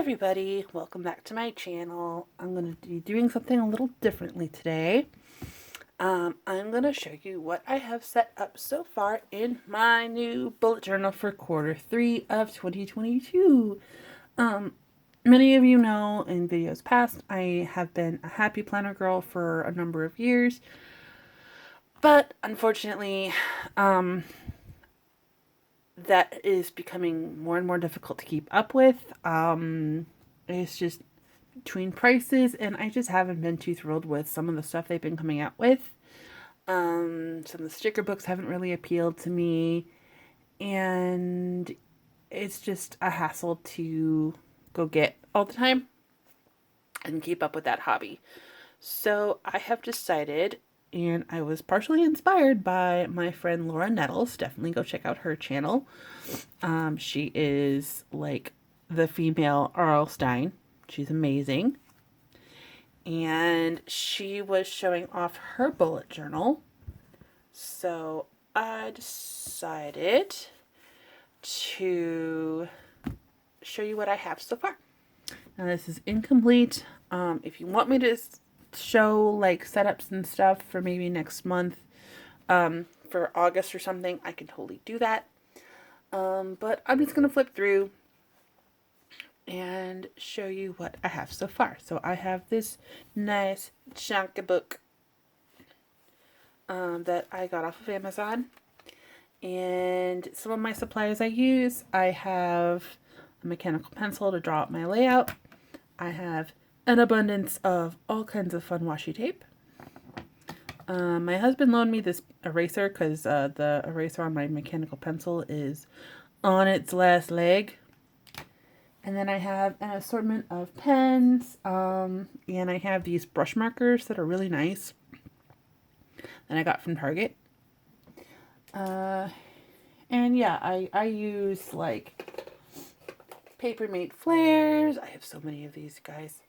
everybody, welcome back to my channel. I'm going to be doing something a little differently today. I'm going to show you what I have set up so far in my new bullet journal for Q3 of 2022. Many of you know in videos past, I have been a happy planner girl for a number of years, but unfortunately, that is becoming more and more difficult to keep up with. It's just between prices, and I just haven't been too thrilled with some of the stuff they've been coming out with. Some of the sticker books haven't really appealed to me, and it's just a hassle to go get all the time and keep up with that hobby. So I have decided, and I was partially inspired by my friend Laura Nettles. Definitely go check out her channel. She is like the female R.L. Stine. She's amazing. And she was showing off her bullet journal. So I decided to show you what I have so far. Now this is incomplete. If you want me to show like setups and stuff for maybe next month, for August or something, I can totally do that. But I'm just going to flip through and show you what I have so far. So I have this nice chunky book that I got off of Amazon. And some of my supplies I use, I have a mechanical pencil to draw out my layout. I have an abundance of all kinds of fun washi tape. My husband loaned me this eraser because the eraser on my mechanical pencil is on its last leg. And then I have an assortment of pens, and I have these brush markers that are really nice that I got from Target. And yeah, I use like Paper Mate flares. I have so many of these guys.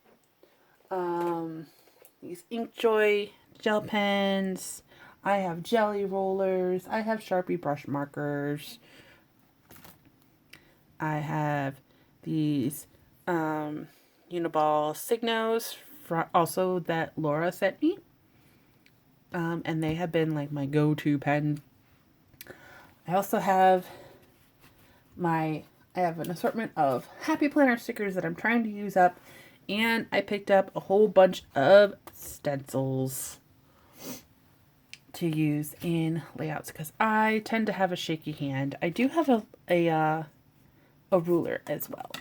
These Inkjoy gel pens. I have jelly rollers. I have Sharpie brush markers. I have these Uniball Signos also that Laura sent me. And they have been like my go-to pen. I also have I have an assortment of Happy Planner stickers that I'm trying to use up. And I picked up a whole bunch of stencils to use in layouts because I tend to have a shaky hand. I do have a ruler as well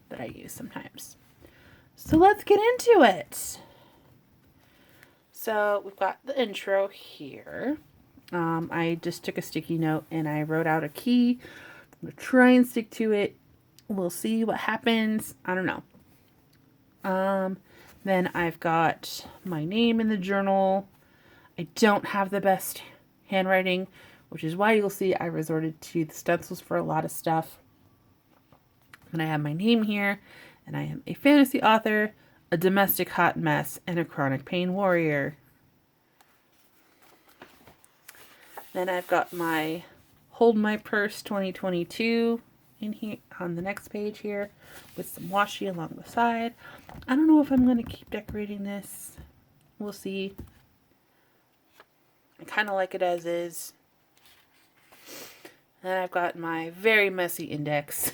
that I use sometimes. So let's get into it. So we've got the intro here. I just took a sticky note and I wrote out a key. I'm going to try and stick to it. We'll see what happens. I don't know. Then I've got my name in the journal. I don't have the best handwriting, which is why you'll see I resorted to the stencils for a lot of stuff. And I have my name here, and I am a fantasy author, a domestic hot mess, and a chronic pain warrior. Then I've got my Hold My Purse 2022 in here on the next page here with some washi along the side. I don't know if I'm going to keep decorating this. We'll see. I kind of like it as is. And I've got my very messy index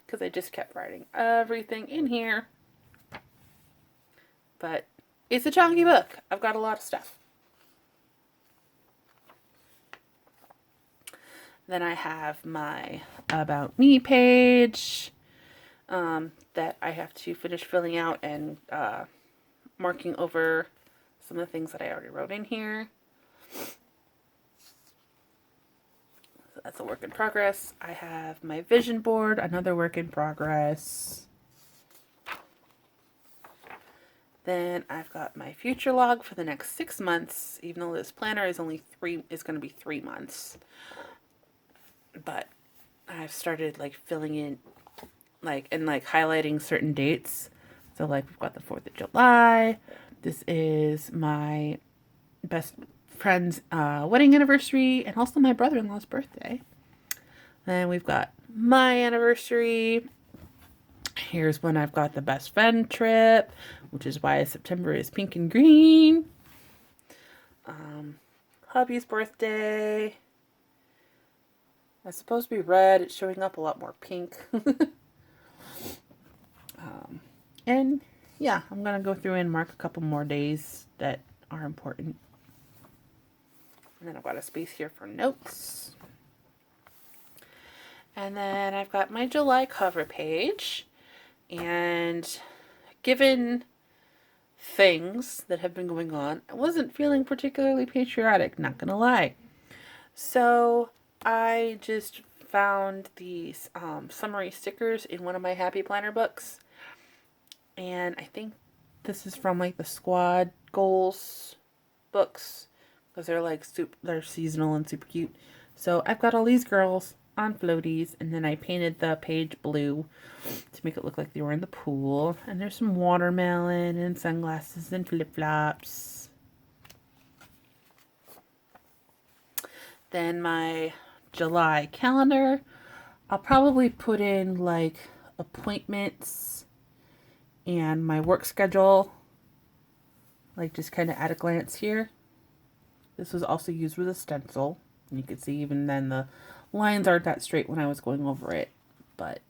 because I just kept writing everything in here. But it's a chunky book. I've got a lot of stuff. Then I have my About Me page that I have to finish filling out and marking over some of the things that I already wrote in here. So that's a work in progress. I have my vision board, another work in progress. Then I've got my future log for the next 6 months, even though this planner is going to be 3 months. But I've started like filling in and highlighting certain dates. So like we've got the 4th of July. This is my best friend's wedding anniversary and also my brother-in-law's birthday. Then we've got my anniversary. Here's when I've got the best friend trip, which is why September is pink and green. Hubby's birthday. It's supposed to be red. It's showing up a lot more pink. And yeah, I'm going to go through and mark a couple more days that are important. And then I've got a space here for notes. And then I've got my July cover page. And given things that have been going on, I wasn't feeling particularly patriotic, not gonna lie. So I just found these summary stickers in one of my Happy Planner books. And I think this is from like the Squad Goals books, because they're like they're seasonal and super cute. So I've got all these girls on floaties, and then I painted the page blue to make it look like they were in the pool. And there's some watermelon and sunglasses and flip-flops. Then my July calendar, I'll probably put in like appointments and my work schedule, like just kind of at a glance here. This was also used with a stencil. And you can see even then the lines aren't that straight when I was going over it. But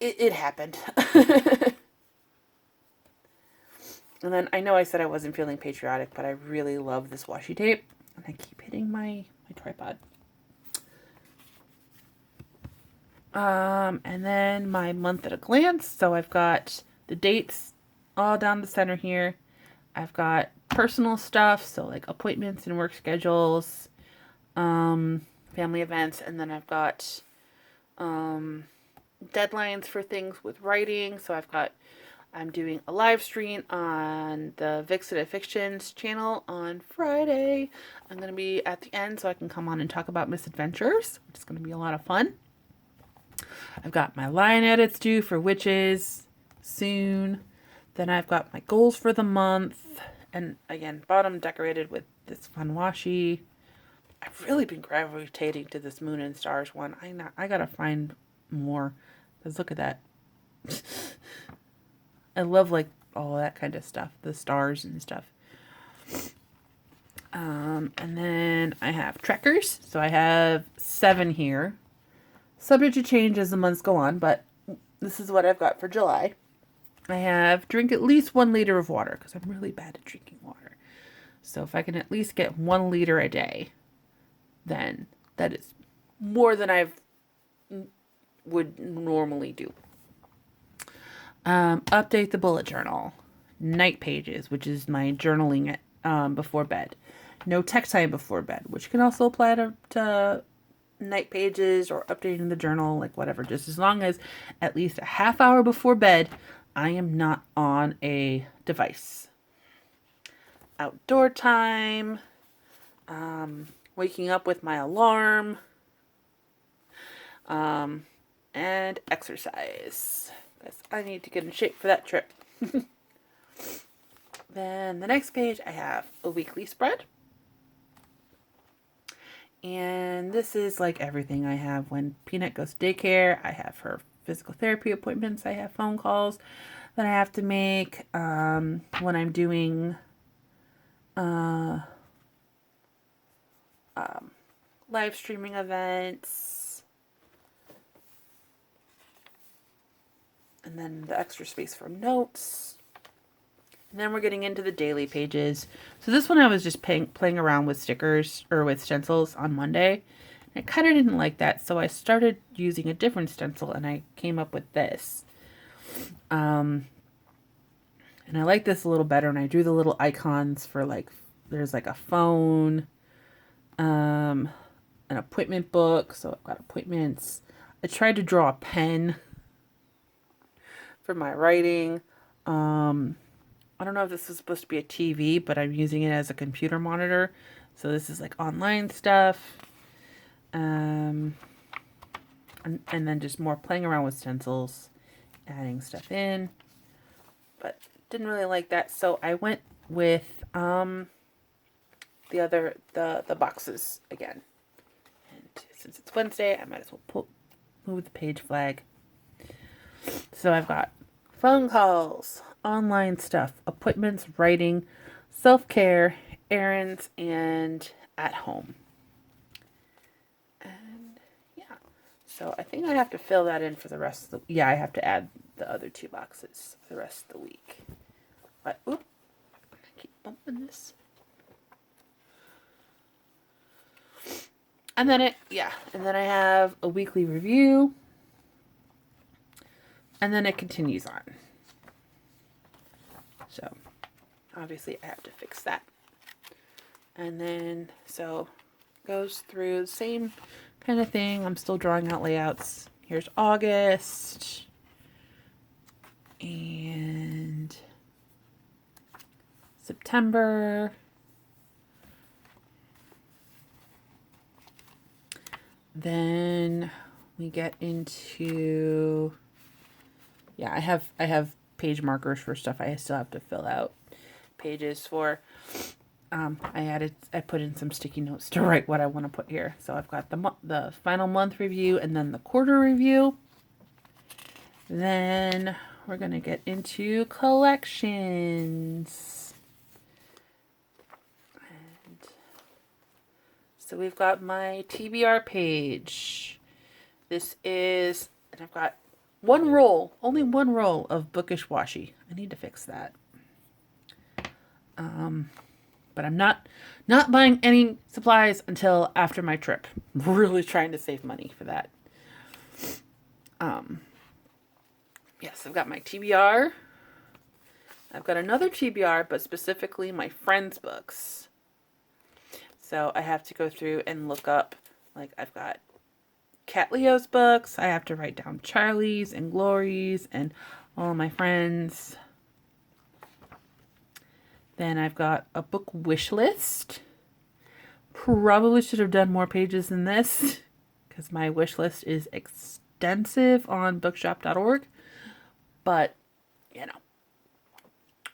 it happened. And then I know I said I wasn't feeling patriotic, but I really love this washi tape. And I keep hitting my tripod. And then my month at a glance. So I've got the dates all down the center here. I've got personal stuff, so like appointments and work schedules, family events, and then I've got deadlines for things with writing. So I'm doing a live stream on the Vixen Fictions channel on Friday. I'm going to be at the end so I can come on and talk about misadventures, which is going to be a lot of fun. I've got my line edits due for witches soon. Then I've got my goals for the month. And again, bottom decorated with this fun washi. I've really been gravitating to this Moon and Stars one. I gotta find more. Because look at that. I love like all that kind of stuff. The stars and stuff. And then I have trackers. So I have 7 here. Subject to change as the months go on, but this is what I've got for July. I have drink at least 1 liter of water, because I'm really bad at drinking water. So if I can at least get 1 liter a day, then that is more than I would normally do. Update the bullet journal. Night pages, which is my journaling before bed. No tech time before bed, which can also apply to night pages or updating the journal, like whatever. Just as long as at least a half hour before bed, I am not on a device. Outdoor time. Waking up with my alarm. And exercise. Because I need to get in shape for that trip. Then the next page, I have a weekly spread. And this is like everything I have. When Peanut goes to daycare, I have her physical therapy appointments. I have phone calls that I have to make. When I'm doing live streaming events. And then the extra space for notes. And then we're getting into the daily pages. So this one I was just playing around with stickers or with stencils on Monday. And I kind of didn't like that. So I started using a different stencil and I came up with this. And I like this a little better. And I drew the little icons for like, there's like a phone, an appointment book. So I've got appointments. I tried to draw a pen for my writing. I don't know if this is supposed to be a TV, but I'm using it as a computer monitor. So this is like online stuff. And then just more playing around with stencils, adding stuff in. But didn't really like that. So I went with the boxes again. And since it's Wednesday, I might as well move the page flag. So I've got phone calls, online stuff, appointments, writing, self-care, errands, and at home. And yeah, so I think I have to fill that in for the rest of the, yeah, I have to add the other 2 boxes for the rest of the week. But, oop, I keep bumping this. And then and then I have a weekly review. And then it continues on. So, obviously I have to fix that. And then, so, goes through the same kind of thing. I'm still drawing out layouts. Here's August. And September. Then we get into, yeah, I have page markers for stuff I still have to fill out. Pages for, I put in some sticky notes to write what I want to put here. So I've got the final month review and then the quarter review. Then we're going to get into collections. So we've got my TBR page. This is, and I've got only one roll of bookish washi. I need to fix that. But I'm not buying any supplies until after my trip. I'm really trying to save money for that. Yes, I've got my TBR. I've got another TBR, but specifically my friends' books. So I have to go through and look up, like I've got Cat Leo's books. I have to write down Charlie's and Glory's and all my friends. Then I've got a book wish list. Probably should have done more pages than this because my wish list is extensive on bookshop.org. But, you know,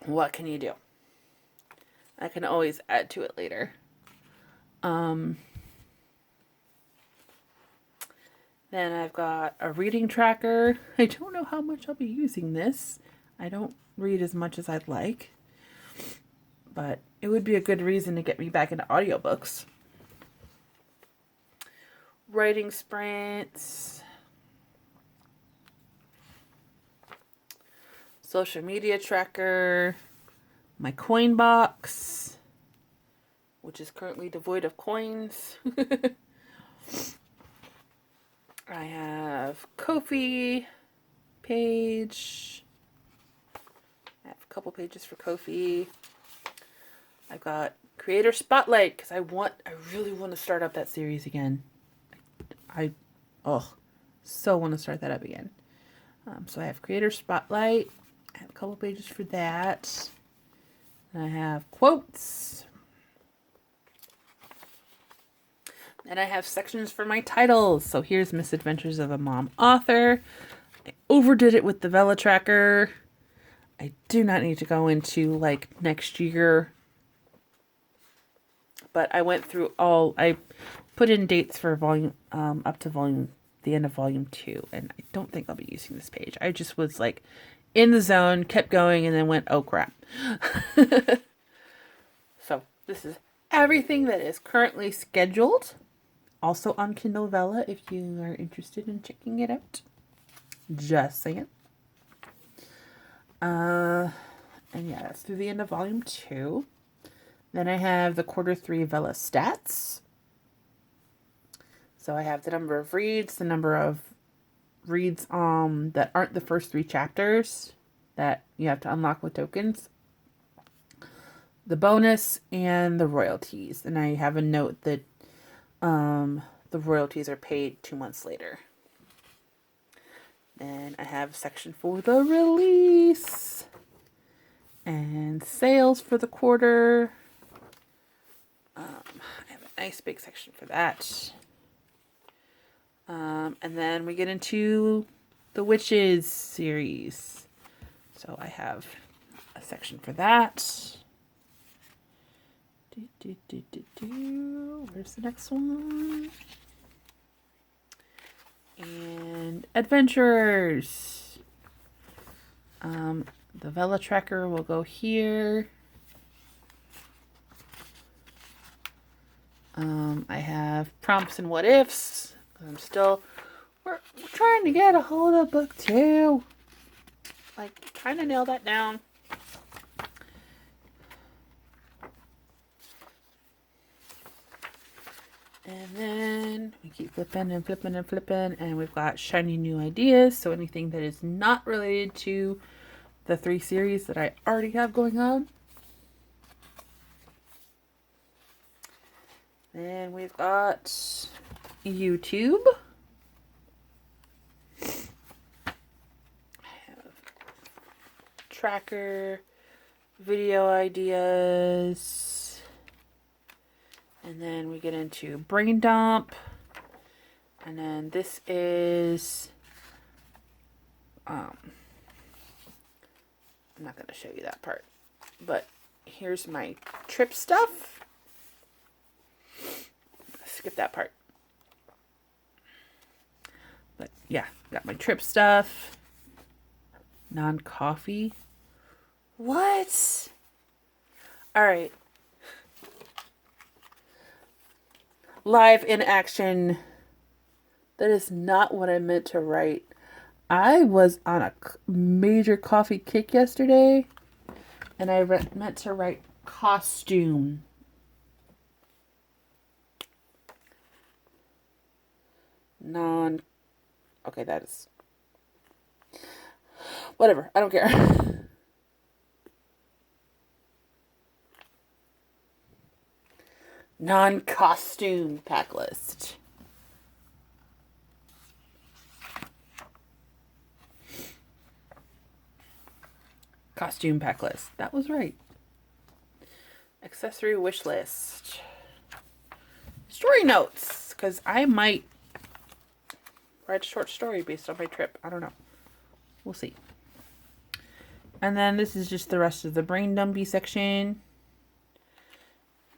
what can you do? I can always add to it later. Then I've got a reading tracker. I don't know how much I'll be using this. I don't read as much as I'd like, but it would be a good reason to get me back into audiobooks. Writing sprints. Social media tracker. My coin box, which is currently devoid of coins. I have Ko-fi page. I have a couple pages for Ko-fi. I've got Creator Spotlight because I really want to start up that series again. I so want to start that up again. So I have Creator Spotlight. I have a couple pages for that. And I have quotes. And I have sections for my titles. So here's Misadventures of a Mom Author. I overdid it with the Vella Tracker. I do not need to go into like next year. But I went through I put in dates for volume, up to the end of volume 2. And I don't think I'll be using this page. I just was like in the zone, kept going, and then went, oh crap. So this is everything that is currently scheduled. Also on Kindle Vella if you are interested in checking it out. Just saying. And yeah, that's through the end of volume 2. Then I have the quarter 3 Vella stats. So I have the number of reads, the number of reads that aren't the first 3 chapters that you have to unlock with tokens, the bonus, and the royalties. And I have a note that the royalties are paid 2 months later. Then I have a section for the release and sales for the quarter. I have a nice big section for that. And then we get into the Witches series. So I have a section for that. Where's the next one? And Adventurers. The Vela tracker will go here. I have prompts and what ifs. We're trying to get a hold of book 2. Like, trying to nail that down. And then we keep flipping and flipping and flipping, and we've got shiny new ideas. So anything that is not related to the 3 series that I already have going on. Then we've got YouTube. I have tracker, video ideas. And then we get into brain dump. And then this is, I'm not going to show you that part, but here's my trip stuff. Skip that part. But yeah, got my trip stuff. Non-coffee. What? All right. Live in action. That is not what I meant to write. I was on a major coffee kick yesterday, and I meant to write costume. Okay, that is... Whatever, I don't care. Non-costume pack list. Costume pack list. That was right. Accessory wish list. Story notes. Because I might write a short story based on my trip. I don't know. We'll see. And then this is just the rest of the brain dumpy section.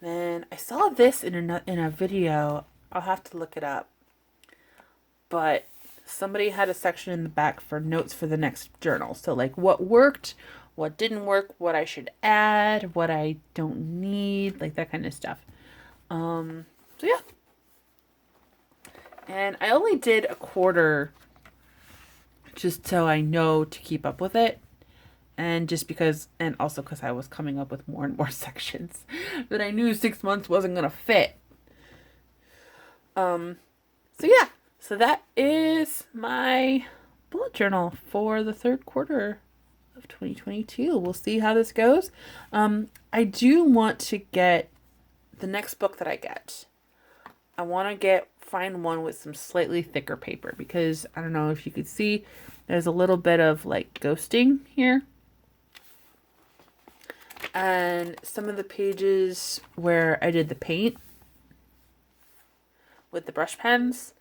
Then I saw this in a video. I'll have to look it up. But somebody had a section in the back for notes for the next journal. So like what worked, what didn't work, what I should add, what I don't need, like that kind of stuff. So yeah. And I only did a quarter just so I know to keep up with it. And just because, and also because I was coming up with more and more sections that I knew 6 months wasn't going to fit. So yeah. So that is my bullet journal for the 3rd quarter of 2022. We'll see how this goes. I do want to get the next book that I get. I want to find one with some slightly thicker paper because I don't know if you could see, there's a little bit of like ghosting here. And some of the pages where I did the paint with the brush pens,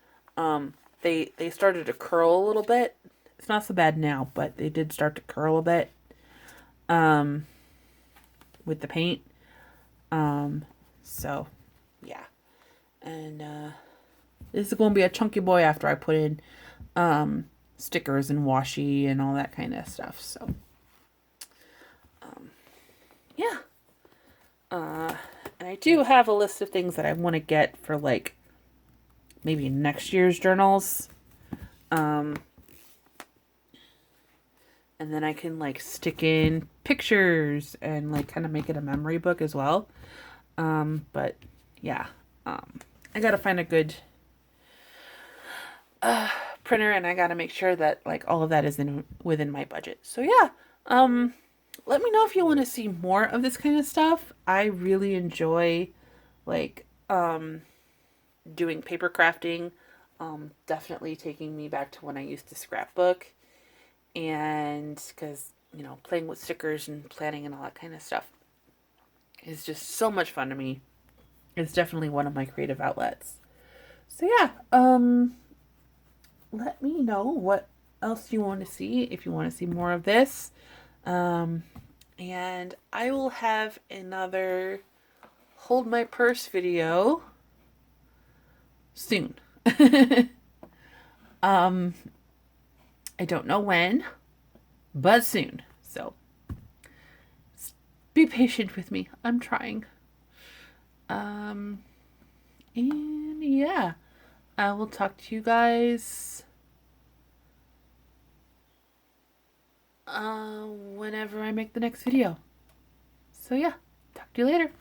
they started to curl a little bit. It's not so bad now, but they did start to curl a bit with the paint. So yeah. And this is going to be a chunky boy after I put in stickers and washi and all that kind of stuff. So yeah. And I do have a list of things that I want to get for like maybe next year's journals. And then I can like stick in pictures and like kind of make it a memory book as well. But yeah, I gotta find a good printer, and I gotta make sure that like all of that is within my budget. So yeah, let me know if you want to see more of this kind of stuff. I really enjoy like doing paper crafting. Definitely taking me back to when I used to scrapbook, and because you know, playing with stickers and planning and all that kind of stuff is just so much fun to me. It's definitely one of my creative outlets. So yeah, let me know what else you want to see, if you want to see more of this. And I will have another Hold My Purse video soon. I don't know when, but soon. So be patient with me. I'm trying. Um, and yeah, I will talk to you guys whenever I make the next video. So yeah, talk to you later.